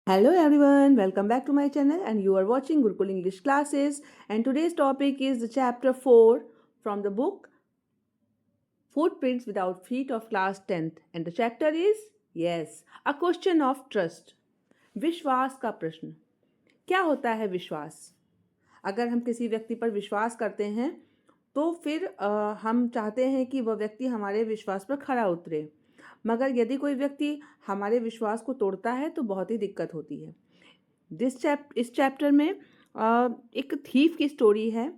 Hello everyone, welcome back to my channel and you are watching Gurukul English classes and today's topic is the chapter 4 from the book Footprints Without Feet of class 10th and the chapter is a question of trust. विश्वास का प्रश्न। क्या होता है विश्वास? अगर हम किसी व्यक्ति पर विश्वास करते हैं तो फिर हम चाहते हैं कि वह व्यक्ति हमारे विश्वास पर खरा उतरे, मगर यदि कोई व्यक्ति हमारे विश्वास को तोड़ता है तो बहुत ही दिक्कत होती है। इस चैप्टर में एक थीफ की स्टोरी है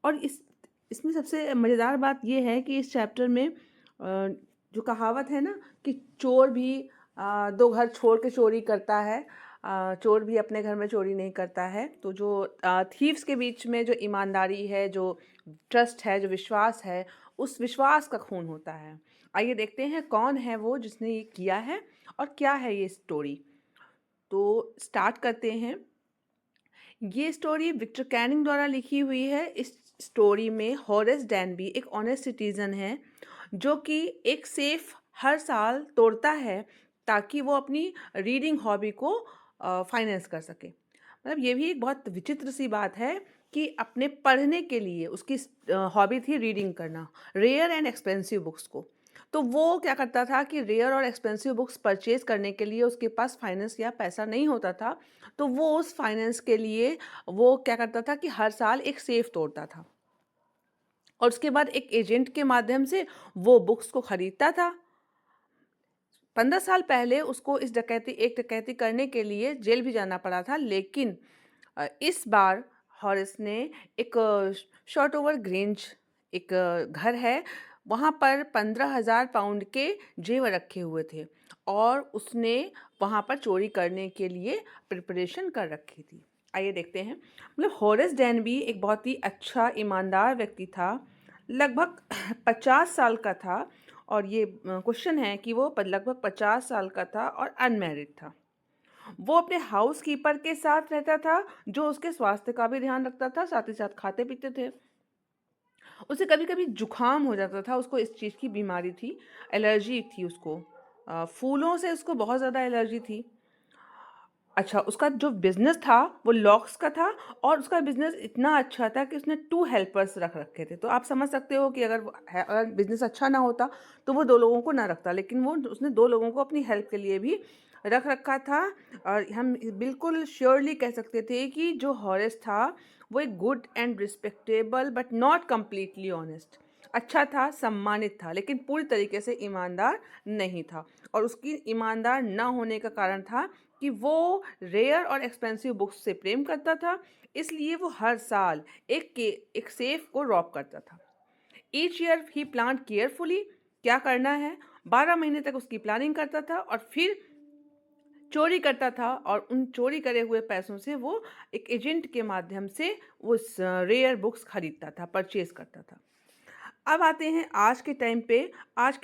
और इसमें सबसे मज़ेदार बात यह है कि इस चैप्टर में जो कहावत है ना कि चोर भी दो घर छोड़ के चोरी करता है, चोर भी अपने घर में चोरी नहीं करता है। तो जो थीव्स के बीच में जो ईमानदारी है, जो ट्रस्ट है, जो विश्वास है, उस विश्वास का खून होता है। आइए देखते हैं कौन है वो जिसने ये किया है और क्या है ये स्टोरी। तो स्टार्ट करते हैं। ये स्टोरी विक्टर कैनिंग द्वारा लिखी हुई है। इस स्टोरी में हॉरेस डैनबी एक ऑनेस्ट सिटीज़न है जो कि एक सेफ हर साल तोड़ता है ताकि वो अपनी रीडिंग हॉबी को फाइनेंस कर सके। मतलब ये भी एक बहुत विचित्र सी बात है कि अपने पढ़ने के लिए उसकी हॉबी थी रीडिंग करना, रेयर एंड एक्सपेंसिव बुक्स को। तो वो क्या करता था कि रेयर और एक्सपेंसिव बुक्स परचेज़ करने के लिए उसके पास फाइनेंस या पैसा नहीं होता था, तो वो उस फाइनेंस के लिए वो क्या करता था कि हर साल एक सेफ तोड़ता था और उसके बाद एक एजेंट के माध्यम से वो बुक्स को खरीदता था। 15 साल पहले उसको एक डकैती करने के लिए जेल भी जाना पड़ा था, लेकिन इस बार हॉरिस ने एक शॉर्टओवर ग्रेंज एक घर है, वहाँ पर 15,000 पाउंड के जेवर रखे हुए थे और उसने वहाँ पर चोरी करने के लिए प्रिपरेशन कर रखी थी। आइए देखते हैं। मतलब हॉरिस डैनबी एक बहुत ही अच्छा ईमानदार व्यक्ति था, लगभग 50 साल का था और ये क्वेश्चन है कि वो लगभग 50 साल का था और अनमैरिड था। वो अपने हाउसकीपर के साथ रहता था जो उसके स्वास्थ्य का भी ध्यान रखता था, साथ ही साथ खाते पीते थे। उसे कभी-कभी जुकाम हो जाता था, उसको इस चीज़ की बीमारी थी, एलर्जी थी उसको। फूलों से उसको बहुत ज़्यादा एलर्जी थी। अच्छा, उसका जो बिज़नेस था वो लॉक्स का था और उसका बिज़नेस इतना अच्छा था कि उसने 2 हेल्पर्स रख रखे थे। तो आप समझ सकते हो कि अगर बिज़नेस अच्छा ना होता तो वो 2 लोगों को ना रखता, लेकिन वो उसने 2 लोगों को अपनी हेल्प के लिए भी रख रखा था। और हम बिल्कुल श्योरली कह सकते थे कि जो हॉरेस था वो एक good and respectable but not completely honest, अच्छा था, सम्मानित था, लेकिन पूरी तरीके से ईमानदार नहीं था। और उसकी ईमानदार ना होने का कारण था कि वो रेयर और एक्सपेंसिव बुक्स से प्रेम करता था, इसलिए वो हर साल एक सेफ को रॉब करता था। ईच ईयर ही प्लान केयरफुली क्या करना है, 12 महीने तक उसकी प्लानिंग करता था और फिर चोरी करता था और उन चोरी करे हुए पैसों से वो एक एजेंट के माध्यम से उस रेयर बुक्स खरीदता था, परचेज करता था। अब आते हैं आज के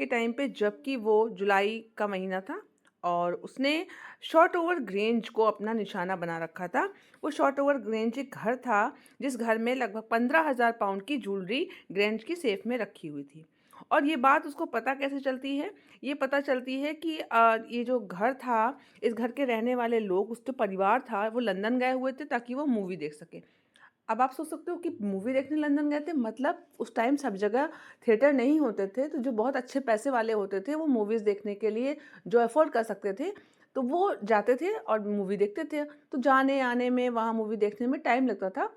टाइम पे जबकि वो जुलाई का महीना था और उसने शॉर्ट ओवर ग्रेंज को अपना निशाना बना रखा था। वो शॉर्ट ओवर ग्रेंज एक घर था जिस घर में लगभग 15,000 पाउंड की ज्वेलरी ग्रेंज की सेफ में रखी हुई थी। और ये बात उसको पता कैसे चलती है? ये पता चलती है कि ये जो घर था, इस घर के रहने वाले लोग, उसके परिवार था, वो लंदन गए हुए थे ताकि वो मूवी देख सके। अब आप सोच सकते हो कि मूवी देखने लंदन गए थे, मतलब उस टाइम सब जगह थिएटर नहीं होते थे, तो जो बहुत अच्छे पैसे वाले होते थे वो मूवीज़ देखने के लिए जो अफोर्ड कर सकते थे तो वो जाते थे और मूवी देखते थे। तो जाने आने में, वहाँ मूवी देखने में टाइम लगता था,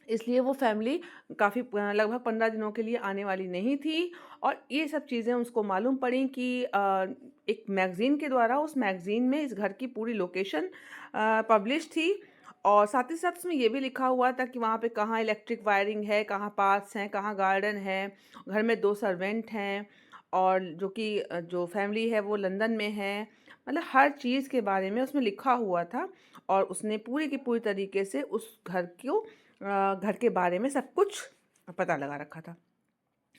इसलिए वो फैमिली काफ़ी लगभग 15 दिनों के लिए आने वाली नहीं थी। और ये सब चीज़ें उसको मालूम पड़ी कि एक मैगज़ीन के द्वारा, उस मैगज़ीन में इस घर की पूरी लोकेशन पब्लिश थी और साथ ही साथ उसमें ये भी लिखा हुआ था कि वहाँ पे कहाँ इलेक्ट्रिक वायरिंग है, कहाँ पार्क्स हैं, कहाँ गार्डन है, घर में 2 सर्वेंट हैं और जो फैमिली है वो लंदन में है। मतलब हर चीज़ के बारे में उसमें लिखा हुआ था और उसने पूरी की पूरी तरीके से उस घर के बारे में सब कुछ पता लगा रखा था।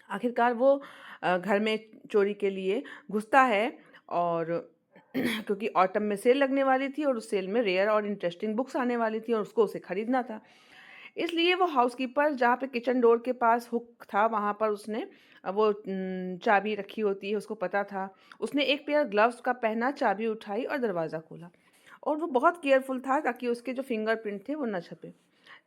आखिरकार वो घर में चोरी के लिए घुसता है और क्योंकि ऑटम में सेल लगने वाली थी और उस सेल में रेयर और इंटरेस्टिंग बुक्स आने वाली थी और उसको उसे खरीदना था। इसलिए वो हाउसकीपर जहाँ पे किचन डोर के पास हुक था वहाँ पर उसने वो चाबी रखी होती है, उसको पता था। उसने एक पेयर ग्लव्स का पहना, चाबी उठाई और दरवाज़ा खोला और वो बहुत केयरफुल था ताकि उसके जो फिंगरप्रिंट थे वो न छपे।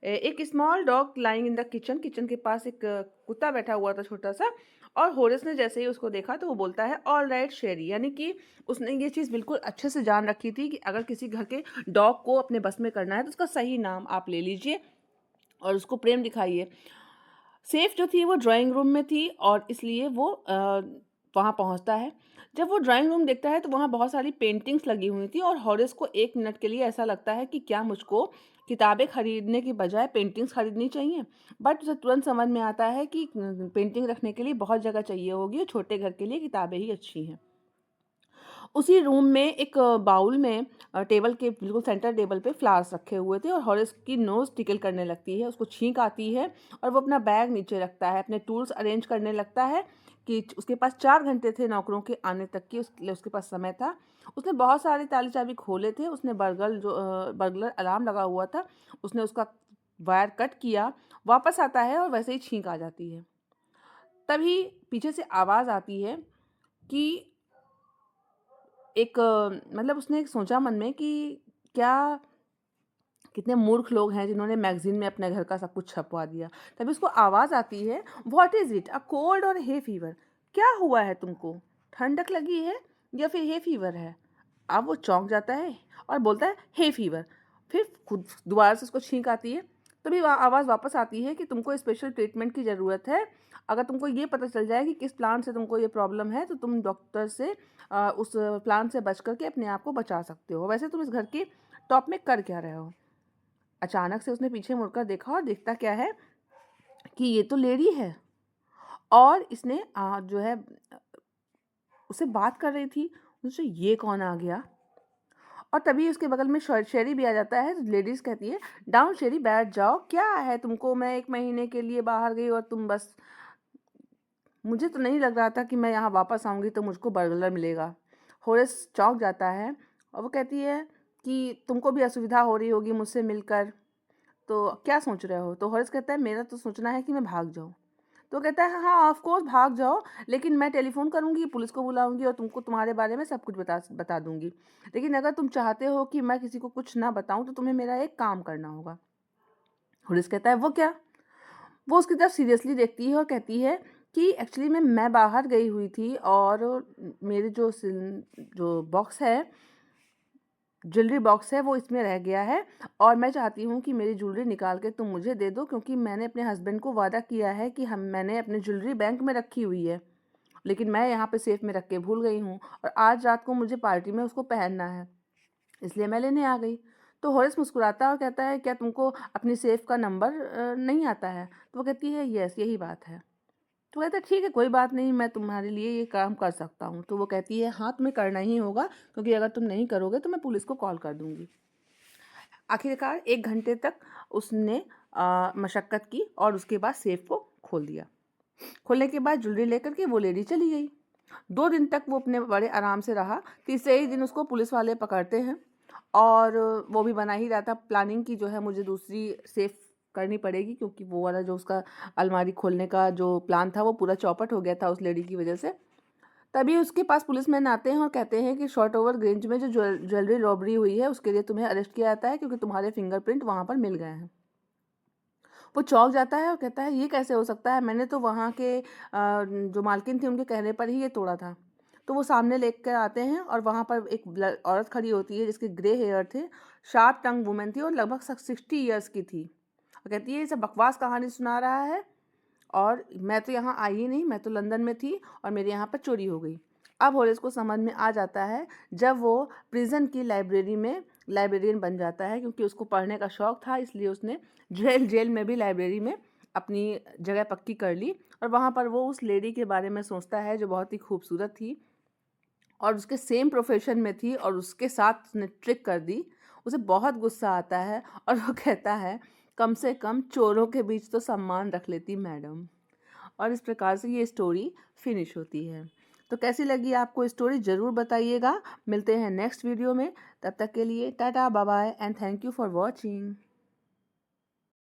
एक small dog lying in the kitchen, kitchen के पास एक कुत्ता बैठा हुआ था छोटा सा, और होरेस ने जैसे ही उसको देखा तो वो बोलता है ऑल राइट शेरी, यानी कि उसने ये चीज़ बिल्कुल अच्छे से जान रखी थी कि अगर किसी घर के डॉग को अपने बस में करना है तो उसका सही नाम आप ले लीजिए और उसको प्रेम दिखाइए। सेफ जो थी वो ड्राइंग रूम में थी और इसलिए वो वहाँ पहुँचता है। जब वो ड्राइंग रूम देखता है तो वहाँ बहुत सारी पेंटिंग्स लगी हुई थी और हॉरिस को 1 मिनट के लिए ऐसा लगता है कि क्या मुझको किताबें खरीदने की बजाय पेंटिंग्स खरीदनी चाहिए? बट उसे तुरंत समझ में आता है कि पेंटिंग रखने के लिए बहुत जगह चाहिए होगी और छोटे घर के लिए किताबें ही अच्छी हैं। उसी रूम में एक बाउल में टेबल के बिल्कुल सेंटर टेबल पे फ्लावर्स रखे हुए थे और हॉरिस की नोज़ टिकल करने लगती है, उसको छींक आती है और वो अपना बैग नीचे रखता है, अपने टूल्स अरेंज करने लगता है कि उसके पास 4 घंटे थे नौकरों के आने तक की उसके पास समय था। उसने बहुत सारे ताले-चाबी खोले थे, उसने बर्गलर अलार्म लगा हुआ था, उसने उसका वायर कट किया, वापस आता है और वैसे ही छींक आ जाती है। तभी पीछे से आवाज़ आती है कि मतलब उसने एक सोचा मन में कि क्या कितने मूर्ख लोग हैं जिन्होंने मैगज़ीन में अपने घर का सब कुछ छपवा दिया। तभी उसको आवाज़ आती है, what is it? A cold और हे फीवर? क्या हुआ है तुमको? ठंडक लगी है या फिर हे फीवर है? अब वो चौंक जाता है और बोलता है हे फीवर। फिर खुद दोबारा से उसको छींक आती है। तभी आवाज़ वापस आती है कि तुमको स्पेशल ट्रीटमेंट की ज़रूरत है। अगर तुमको ये पता चल जाए कि किस प्लांट से तुमको ये प्रॉब्लम है तो तुम डॉक्टर से उस प्लांट से बच कर के अपने आप को बचा सकते हो। वैसे तुम इस घर के टॉप में कर क्या रहे हो? अचानक से उसने पीछे मुड़कर देखा और देखता क्या है कि ये तो लेडी है और इसने जो है उससे बात कर रही थी। उससे ये कौन आ गया? और तभी उसके बगल में शेरी भी आ जाता है। तो लेडीज़ कहती है, डाउन शेरी, बैठ जाओ, क्या है तुमको? मैं 1 महीने के लिए बाहर गई और तुम बस, मुझे तो नहीं लग रहा था कि मैं यहाँ वापस आऊँगी तो मुझको बर्गलर मिलेगा। होरेस चौंक जाता है और वो कहती है कि तुमको भी असुविधा हो रही होगी मुझसे मिलकर, तो क्या सोच रहे हो? तो होरेस कहता है, मेरा तो सोचना है कि मैं भाग जाऊँ। तो कहता है, हाँ ऑफ कोर्स भाग जाओ, लेकिन मैं टेलीफ़ोन करूँगी, पुलिस को बुलाऊँगी और तुमको तुम्हारे बारे में सब कुछ बता दूँगी। लेकिन अगर तुम चाहते हो कि मैं किसी को कुछ ना बताऊँ तो तुम्हें मेरा एक काम करना होगा। होरेस कहता है, वो क्या? वो उसकी तरफ सीरियसली देखती है और कहती है कि एक्चुअली मैं बाहर गई हुई थी और मेरे जो बॉक्स है, ज्वेलरी बॉक्स है, वो इसमें रह गया है और मैं चाहती हूँ कि मेरी ज्वेलरी निकाल के तुम मुझे दे दो, क्योंकि मैंने अपने हस्बैंड को वादा किया है कि मैंने अपनी ज्वेलरी बैंक में रखी हुई है, लेकिन मैं यहाँ पे सेफ में रख के भूल गई हूँ और आज रात को मुझे पार्टी में उसको पहनना है, इसलिए मैं लेने आ गई। तो होरेस मुस्कुराता है और कहता है, क्या तुमको अपनी सेफ का नंबर नहीं आता है? तो वो कहती है, यस यही बात है। तो कहता है, ठीक है कोई बात नहीं, मैं तुम्हारे लिए ये काम कर सकता हूँ। तो वो कहती है, हाँ तुम्हें करना ही होगा, क्योंकि अगर तुम नहीं करोगे तो मैं पुलिस को कॉल कर दूँगी। आखिरकार 1 घंटे तक उसने मशक्क़त की और उसके बाद सेफ को खोल दिया। खोलने के बाद ज्वेलरी लेकर के वो लेडी चली गई। 2 दिन तक वो अपने बड़े आराम से रहा। तीसरे ही दिन उसको पुलिस वाले पकड़ते हैं और वो भी बना ही रहा था प्लानिंग की जो है मुझे दूसरी सेफ करनी पड़ेगी, क्योंकि वो वाला जो उसका अलमारी खोलने का जो प्लान था वो पूरा चौपट हो गया था उस लेडी की वजह से। तभी उसके पास पुलिसमैन आते हैं और कहते हैं कि शॉर्ट ओवर रेंज में जो ज्वेलरी रॉबरी हुई है उसके लिए तुम्हें अरेस्ट किया जाता है, क्योंकि तुम्हारे फिंगरप्रिंट वहाँ पर मिल गए हैं। वो चौंक जाता है और कहता है, ये कैसे हो सकता है? मैंने तो वहाँ के जो मालकिन थी उनके कहने पर ही ये तोड़ा था। तो वो सामने लेकर आते हैं और वहाँ पर एक औरत खड़ी होती है जिसके ग्रे हेयर थे, शार्प टंग वुमन थी और लगभग 60 ईयर्स की थी और कहती है, ये सब बकवास कहानी सुना रहा है और मैं तो यहाँ आई ही नहीं, मैं तो लंदन में थी और मेरे यहाँ पर चोरी हो गई। अब होरेस को समझ में आ जाता है जब वो प्रिज़न की लाइब्रेरी में लाइब्रेरियन बन जाता है, क्योंकि उसको पढ़ने का शौक़ था, इसलिए उसने जेल में भी लाइब्रेरी में अपनी जगह पक्की कर ली और वहाँ पर वो उस लेडी के बारे में सोचता है जो बहुत ही खूबसूरत थी और उसके सेम प्रोफेशन में थी और उसके साथ उसने ट्रिक कर दी। उसे बहुत गुस्सा आता है और वो कहता है, कम से कम चोरों के बीच तो सम्मान रख लेती मैडम। और इस प्रकार से ये स्टोरी फिनिश होती है। तो कैसी लगी आपको स्टोरी ज़रूर बताइएगा। मिलते हैं नेक्स्ट वीडियो में, तब तक के लिए tata bye bye and thank you for watching.